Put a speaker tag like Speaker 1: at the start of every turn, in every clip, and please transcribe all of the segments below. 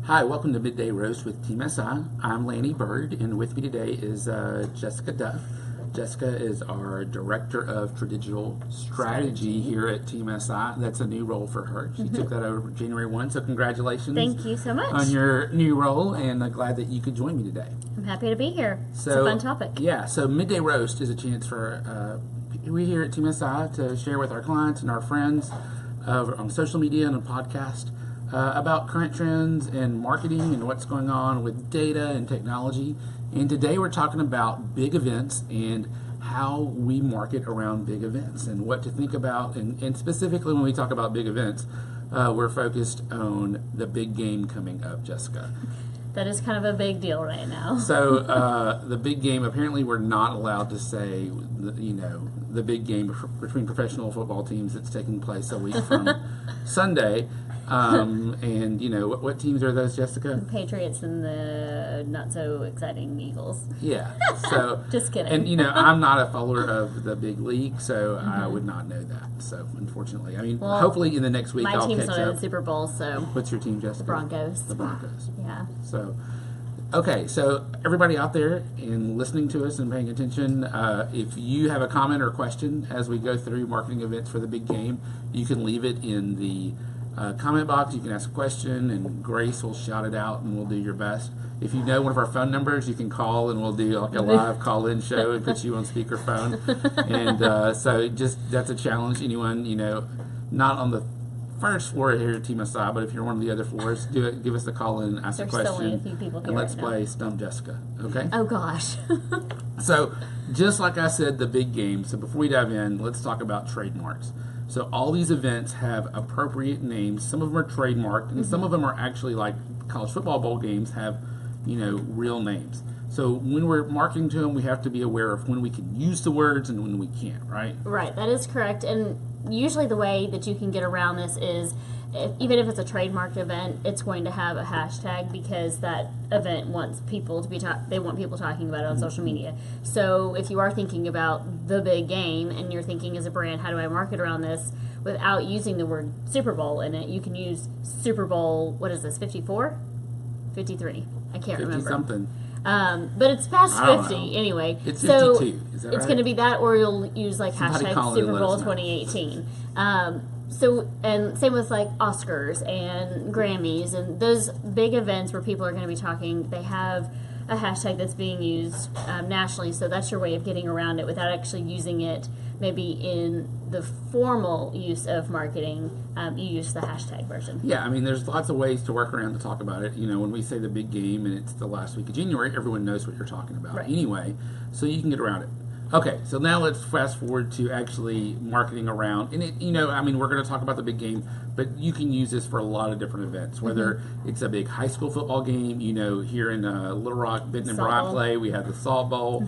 Speaker 1: Hi, welcome to Midday Roast with Team SI. I'm Lanny Bird, and with me today is Jessica Duff. Jessica is our Director of Digital Strategy here at Team SI. That's a new role for her. She took that over January 1, so congratulations.
Speaker 2: Thank you so much.
Speaker 1: On your new role, and glad that you could join me today.
Speaker 2: I'm happy to be here. It's a fun topic.
Speaker 1: Yeah, so Midday Roast is a chance for we here at Team SI to share with our clients and our friends on social media and a podcast about current trends and marketing and what's going on with data and technology. And today we're talking about big events and how we market around big events and what to think about. And specifically when we talk about big events, we're focused on the big game coming up, Jessica.
Speaker 2: That is kind of a big deal right now.
Speaker 1: So the big game, apparently we're not allowed to say, the big game between professional football teams that's taking place a week from Sunday. And what teams are those, Jessica?
Speaker 2: The Patriots and the not so exciting Eagles.
Speaker 1: Yeah. So
Speaker 2: just kidding.
Speaker 1: And I'm not a follower of the big league, so I would not know that. So unfortunately, hopefully in the next week I'll catch up.
Speaker 2: My team's not in the Super Bowl, so.
Speaker 1: What's your team, Jessica?
Speaker 2: The Broncos.
Speaker 1: The Broncos.
Speaker 2: Yeah.
Speaker 1: So. Okay, so everybody out there and listening to us and paying attention, if you have a comment or question as we go through marketing events for the big game, you can leave it in the comment box. You can ask a question, and Grace will shout it out, and we'll do your best. If you know one of our phone numbers, you can call, and we'll do like a live call-in show and put you on speakerphone. And so that's a challenge. Anyone, not on the first floor here at Team SI, but if you're one of the other floors, do it. Give us a call in, ask a question,
Speaker 2: only a few people here
Speaker 1: and let's
Speaker 2: right
Speaker 1: play Stump Jessica. Okay?
Speaker 2: Oh gosh.
Speaker 1: So, just like I said, the big game. So before we dive in, let's talk about trademarks. So all these events have appropriate names. Some of them are trademarked, and some of them are actually like college football bowl games have, real names. So when we're marketing to them, we have to be aware of when we can use the words and when we can't, right?
Speaker 2: Right, that is correct. And usually the way that you can get around this is, even if it's a trademarked event, it's going to have a hashtag because that event wants people to be they want people talking about it on social media. So if you are thinking about the big game and you're thinking as a brand, how do I market around this without using the word Super Bowl in it, you can use Super Bowl, what is this, 54? 53. I can't remember.
Speaker 1: 50-something.
Speaker 2: But it's past 50 anyway.
Speaker 1: It's 52.
Speaker 2: So
Speaker 1: is that right?
Speaker 2: it's going to be that, or you'll use like
Speaker 1: Somebody
Speaker 2: hashtag Super Bowl 2018. So, and same with like Oscars and Grammys and those big events where people are going to be talking, they have a hashtag that's being used nationally. So that's your way of getting around it without actually using it maybe in the formal use of marketing. You use the hashtag version.
Speaker 1: Yeah, there's lots of ways to work around to talk about it. When we say the big game and it's the last week of January, everyone knows what you're talking about anyway, so you can get around it. Okay, so now let's fast forward to actually marketing around. And, we're going to talk about the big game, but you can use this for a lot of different events, whether it's a big high school football game. Here in Little Rock, Benton and Brockley, we have the Salt Bowl.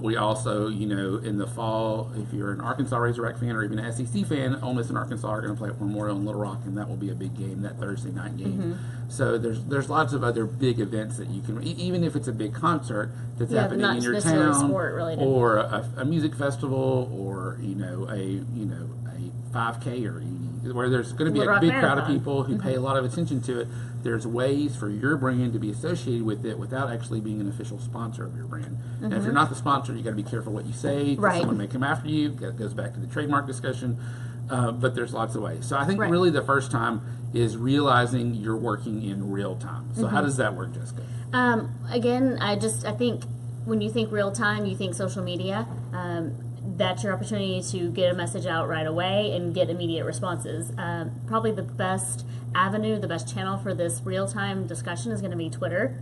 Speaker 1: We also, in the fall, if you're an Arkansas Razorback fan or even an SEC fan, Ole Miss and Arkansas are going to play at Memorial in Little Rock, and that will be a big game, that Thursday night game. So there's lots of other big events that you can, even if it's a big concert that's happening in your town, or a music festival, or a 5K, or where there's going to be a big crowd of people who pay a lot of attention to it. There's ways for your brand to be associated with it without actually being an official sponsor of your brand. And if you're not the sponsor, you got to be careful what you say. Someone may come after you. That goes back to the trademark discussion. But there's lots of ways. So I think really the first time is realizing you're working in real time. So how does that work, Jessica?
Speaker 2: Again, I think when you think real time, you think social media. That's your opportunity to get a message out right away and get immediate responses. Probably the best avenue, the best channel for this real-time discussion is going to be Twitter.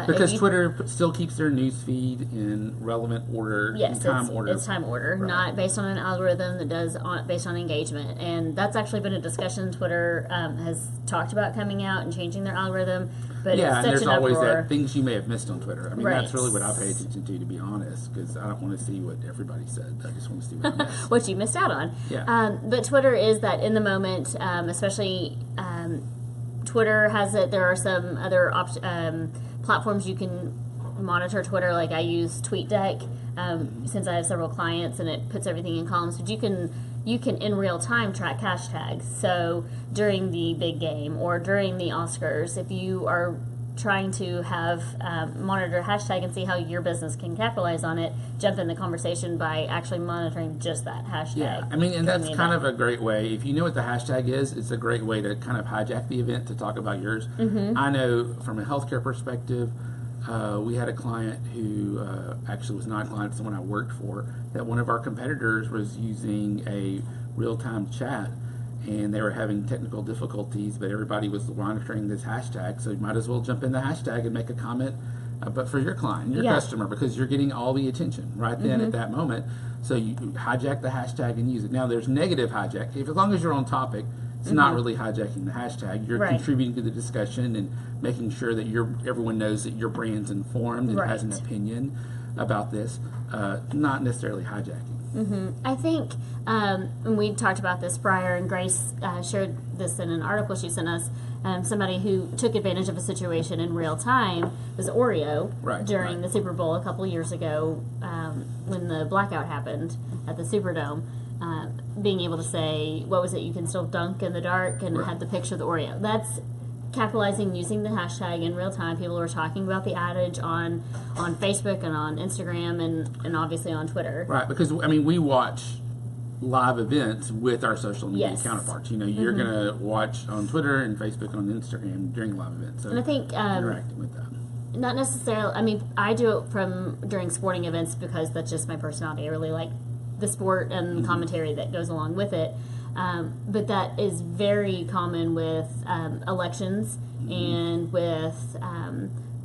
Speaker 1: Because Twitter still keeps their news feed in relevant order, time order.
Speaker 2: It's time order, not based on an algorithm that does based on engagement. And that's actually been a discussion Twitter has talked about coming out and changing their algorithm. But
Speaker 1: and
Speaker 2: it's
Speaker 1: there's
Speaker 2: such
Speaker 1: always
Speaker 2: uproar.
Speaker 1: that things you may have missed on Twitter. That's really what I pay attention to be honest, because I don't want to see what everybody said. I just want to see what I missed.
Speaker 2: What you missed out on.
Speaker 1: Yeah.
Speaker 2: But Twitter is that in the moment, especially Twitter has it. There are some other platforms you can monitor Twitter. Like I use TweetDeck since I have several clients, and it puts everything in columns. But you can you can in real time track hashtags. So during the big game or during the Oscars, if you are trying to have monitor a hashtag and see how your business can capitalize on it, jump in the conversation by actually monitoring just that hashtag.
Speaker 1: Yeah, I mean, and that's kind of a great way. If you know what the hashtag is, it's a great way to kind of hijack the event to talk about yours. I know from a healthcare perspective, we had a client who actually was not a client, someone I worked for, that one of our competitors was using a real-time chat, and they were having technical difficulties, but everybody was monitoring this hashtag, so you might as well jump in the hashtag and make a comment, but for your client, your customer, because you're getting all the attention right then at that moment. So you hijack the hashtag and use it. Now, there's negative hijack. As long as you're on topic, it's not really hijacking the hashtag. You're contributing to the discussion and making sure that everyone knows that your brand's informed and has an opinion about this, not necessarily hijacking.
Speaker 2: I think, and we talked about this prior, and Grace shared this in an article she sent us. Somebody who took advantage of a situation in real time was Oreo during the Super Bowl a couple of years ago when the blackout happened at the Superdome. Being able to say, what was it, you can still dunk in the dark, and had the picture of the Oreo. That's capitalizing using the hashtag in real time. People were talking about the outage on Facebook and on Instagram and obviously on Twitter.
Speaker 1: Right, because, I mean, we watch live events with our social media counterparts. You know, you're going to watch on Twitter and Facebook and on Instagram during live events. So
Speaker 2: and I think
Speaker 1: interacting with them.
Speaker 2: Not necessarily, I mean, I do it during sporting events because that's just my personality. I really like the sport and commentary that goes along with it. But that is very common with elections and with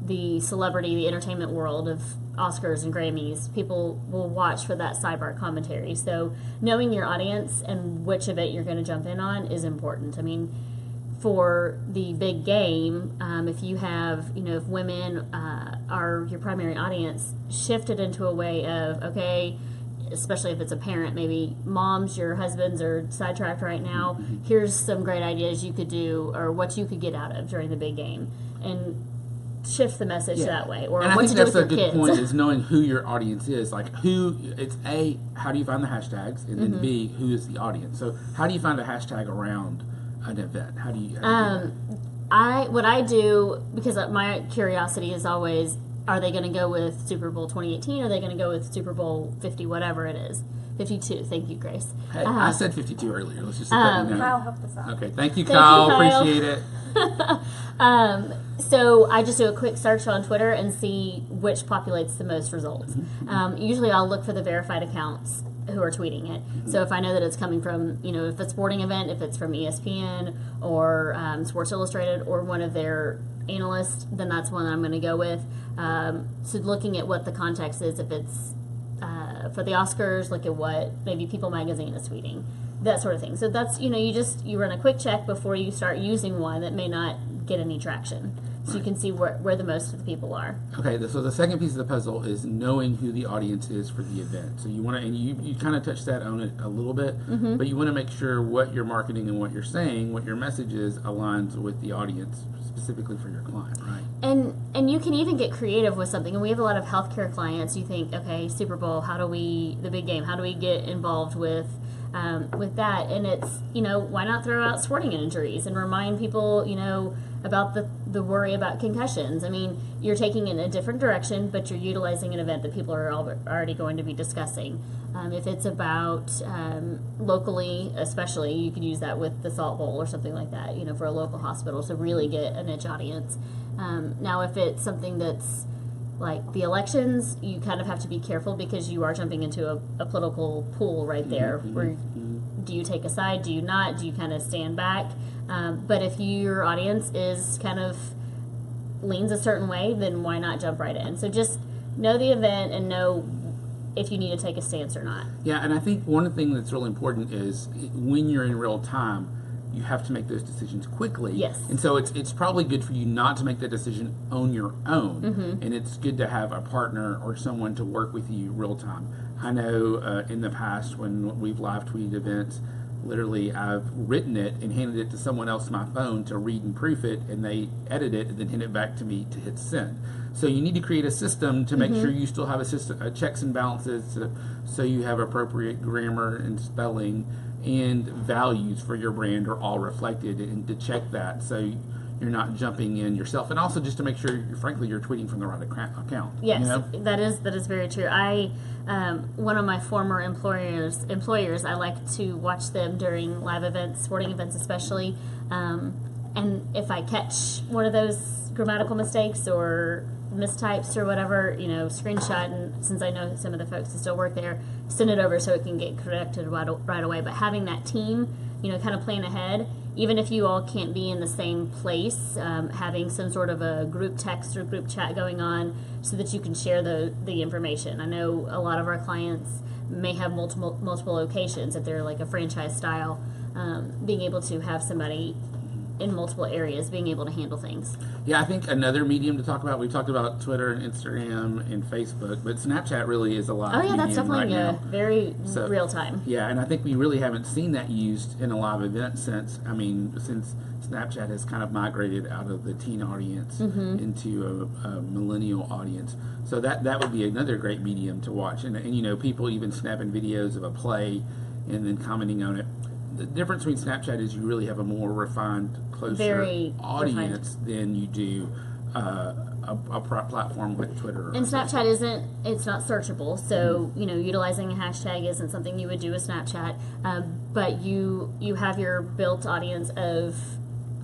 Speaker 2: the celebrity, the entertainment world of Oscars and Grammys. People will watch for that sidebar commentary. So knowing your audience and which of it you're going to jump in on is important. I mean, for the big game, if you have, if women are your primary audience, shift it into a way of, okay, especially if it's a parent, maybe moms, your husbands are sidetracked right now. Here's some great ideas you could do or what you could get out of during the big game, and shift the message that way. Or
Speaker 1: and
Speaker 2: what
Speaker 1: I think
Speaker 2: to do
Speaker 1: that's
Speaker 2: with
Speaker 1: a
Speaker 2: your
Speaker 1: good
Speaker 2: kids.
Speaker 1: point, is knowing who your audience is. Like it's A, how do you find the hashtags, and then B, who is the audience. So how do you find a hashtag around an event? How do you do that?
Speaker 2: What I do, because my curiosity is always, are they going to go with Super Bowl 2018? Or are they going to go with Super Bowl 50, whatever it is? 52. Thank you, Grace.
Speaker 1: Hey, I said 52 earlier. Let's just let you know.
Speaker 3: Kyle helped us out.
Speaker 1: Okay, thank you, Kyle. Appreciate it.
Speaker 2: So I just do a quick search on Twitter and see which populates the most results. Usually I'll look for the verified accounts who are tweeting it. So if I know that it's coming from, if it's a sporting event, if it's from ESPN or Sports Illustrated or one of their analysts, then that's one I'm going to go with. So looking at what the context is, if it's for the Oscars, look at what maybe People Magazine is tweeting, that sort of thing. So that's, you run a quick check before you start using one that may not get any traction. So you can see where the most of the people are.
Speaker 1: Okay, so the second piece of the puzzle is knowing who the audience is for the event. So you want to, and you kind of touched that on it a little bit, but you want to make sure what you're marketing and what you're saying, what your message is, aligns with the audience specifically for your client, right?
Speaker 2: And you can even get creative with something. And we have a lot of healthcare clients. You think, okay, Super Bowl, the big game, how do we get involved with that? And it's, why not throw out sporting injuries and remind people, about the worry about concussions. I mean, you're taking it in a different direction, but you're utilizing an event that people are already going to be discussing. If it's about locally, especially, you could use that with the Salt Bowl or something like that, for a local hospital to really get a niche audience. Now, if it's something that's like the elections, you kind of have to be careful because you are jumping into a political pool right there. Where do you take a side? Do you not? Do you kind of stand back? But if your audience is kind of leans a certain way, then why not jump right in? So just know the event and know if you need to take a stance or not.
Speaker 1: Yeah, and I think one thing that's really important is when you're in real time, you have to make those decisions quickly.
Speaker 2: Yes.
Speaker 1: And so it's probably good for you not to make that decision on your own. And it's good to have a partner or someone to work with you real time. I know in the past when we've live tweeted events, literally I've written it and handed it to someone else on my phone to read and proof it, and they edit it and then hand it back to me to hit send. So you need to create a system to make sure you still have a system, checks and balances, so you have appropriate grammar and spelling and values for your brand are all reflected, and to check that so you're not jumping in yourself, and also just to make sure, frankly, you're tweeting from the right account.
Speaker 2: Yes,
Speaker 1: you know?
Speaker 2: that is very true. One of my former employers, I like to watch them during live events, sporting events especially, and if I catch one of those grammatical mistakes or mistypes or whatever, screenshot, and since I know some of the folks who still work there, send it over so it can get corrected right away. But having that team, kind of plan ahead, even if you all can't be in the same place, having some sort of a group text or group chat going on so that you can share the information. I know a lot of our clients may have multiple locations if they're like a franchise style, being able to have somebody in multiple areas being able to handle things.
Speaker 1: Yeah, I think another medium to talk about, we talked about Twitter and Instagram and Facebook, but Snapchat really is a lot.
Speaker 2: Oh yeah, that's definitely very real time.
Speaker 1: Yeah, and I think we really haven't seen that used in a live event since Snapchat has kind of migrated out of the teen audience into a millennial audience. So that would be another great medium to watch. And people even snapping videos of a play and then commenting on it. The difference between Snapchat is you really have a more refined, closer audience than you do a platform like Twitter.
Speaker 2: And Snapchat it's not searchable, so utilizing a hashtag isn't something you would do with Snapchat. But you have your built audience of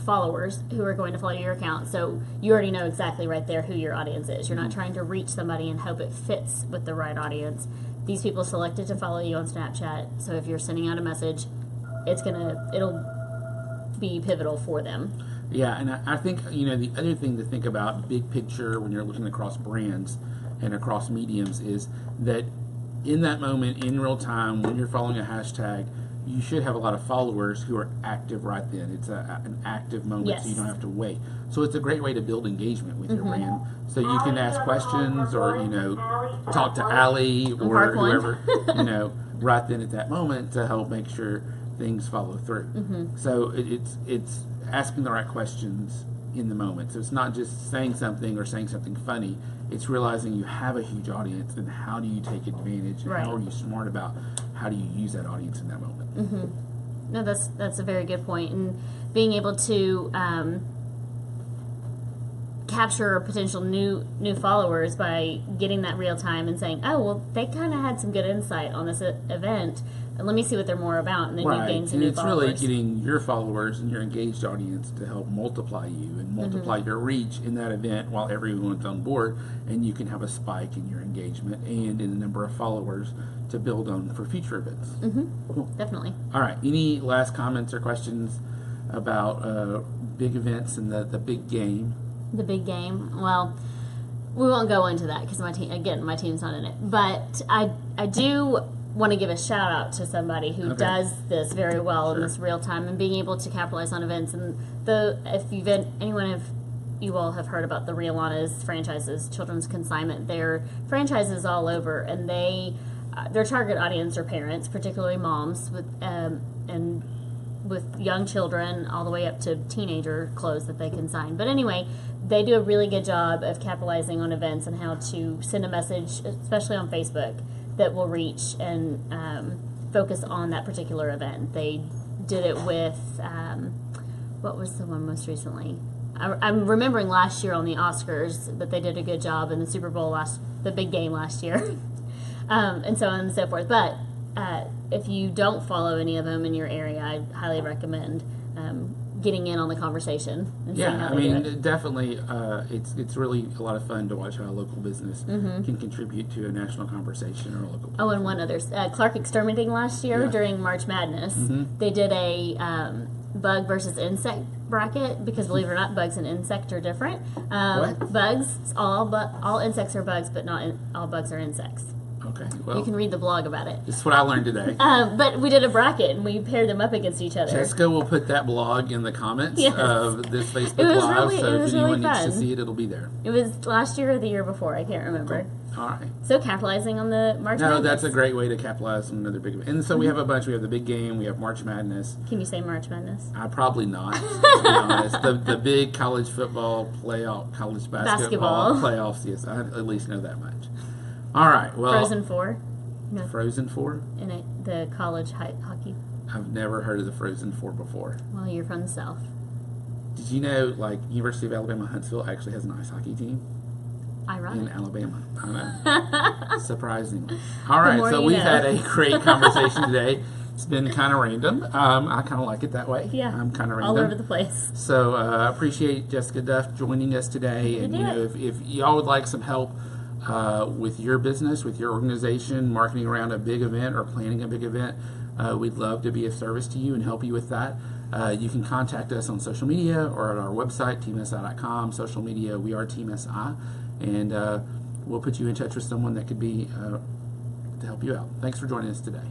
Speaker 2: followers who are going to follow your account, so you already know exactly right there who your audience is. You're not trying to reach somebody and hope it fits with the right audience. These people selected to follow you on Snapchat, so if you're sending out a message, it'll be pivotal for them.
Speaker 1: Yeah, and I think the other thing to think about, big picture, when you're looking across brands and across mediums, is that in that moment, in real time, when you're following a hashtag, you should have a lot of followers who are active right then. It's an active moment, so you don't have to wait. So it's a great way to build engagement with your brand. So you can ask questions, or talk to Allie or whoever, right then at that moment to help make sure things follow through. So it's asking the right questions in the moment. So it's not just saying something or saying something funny. It's realizing you have a huge audience, and how do you take advantage, and how are you smart about how do you use that audience in that moment.
Speaker 2: No, that's a very good point. And being able to capture potential new followers by getting that real time and saying, oh, well, they kind of had some good insight on this event. Let me see what they're more about, and then you gain some new followers.
Speaker 1: It's really getting your followers and your engaged audience to help multiply you and multiply your reach in that event while everyone's on board, and you can have a spike in your engagement and in the number of followers to build on for future events. Cool.
Speaker 2: Definitely.
Speaker 1: All right. Any last comments or questions about big events and the big game?
Speaker 2: The big game? Well, we won't go into that because my team's not in it. But I do want to give a shout out to somebody who does this very well in this real time, and being able to capitalize on events. And you all have heard about the Riolana's franchises, Children's Consignment. They're franchises all over, and their target audience are parents, particularly moms with young children all the way up to teenager clothes that they consign. But anyway, they do a really good job of capitalizing on events and how to send a message, especially on Facebook, that will reach and focus on that particular event. They did it with, what was the one most recently? I'm remembering last year on the Oscars, but they did a good job in the Super Bowl the big game last year, and so on and so forth. But if you don't follow any of them in your area, I highly recommend getting in on the conversation. And seeing how they do it.
Speaker 1: Definitely, it's really a lot of fun to watch how a local business can contribute to a national conversation or a local business.
Speaker 2: Oh, and one other, Clark Exterminating last year during March Madness, they did a bug versus insect bracket, because believe it or not, bugs and insect are different. Bugs, all insects are bugs, but not all bugs are insects.
Speaker 1: Okay, well,
Speaker 2: you can read the blog about it.
Speaker 1: This is what I learned today.
Speaker 2: But we did a bracket, and we paired them up against each other.
Speaker 1: Jessica will put that blog in the comments of this Facebook Live, so if anyone needs to see it, it'll be there. It was last year or the year before, I can't remember. Cool. All right. So capitalizing on the March Madness. No, that's a great way to capitalize on another big event. And so we have a bunch. We have the big game. We have March Madness. Can you say March Madness? Probably not, to be honest. The big college football playoff, college basketball playoffs, yes, I at least know that much. All right. Well, Frozen Four. No. Frozen Four. In the college hockey. I've never heard of the Frozen Four before.
Speaker 2: Well, you're from the South.
Speaker 1: Did you know, like, University of Alabama Huntsville actually has an ice hockey team?
Speaker 2: Ironic.
Speaker 1: In Alabama. I know. Surprisingly. All right, so we've
Speaker 2: know.
Speaker 1: had a great conversation today. It's been kind of random. I kind of like it that way.
Speaker 2: Yeah.
Speaker 1: I'm kind of random.
Speaker 2: All over the place.
Speaker 1: So I appreciate Jessica Duff joining us today. And, you know, if y'all would like some help with your business, with your organization, marketing around a big event or planning a big event, we'd love to be of service to you and help you with that. You can contact us on social media or at our website, teamsi.com. Social media, we are Team SI. And we'll put you in touch with someone that could be to help you out. Thanks for joining us today.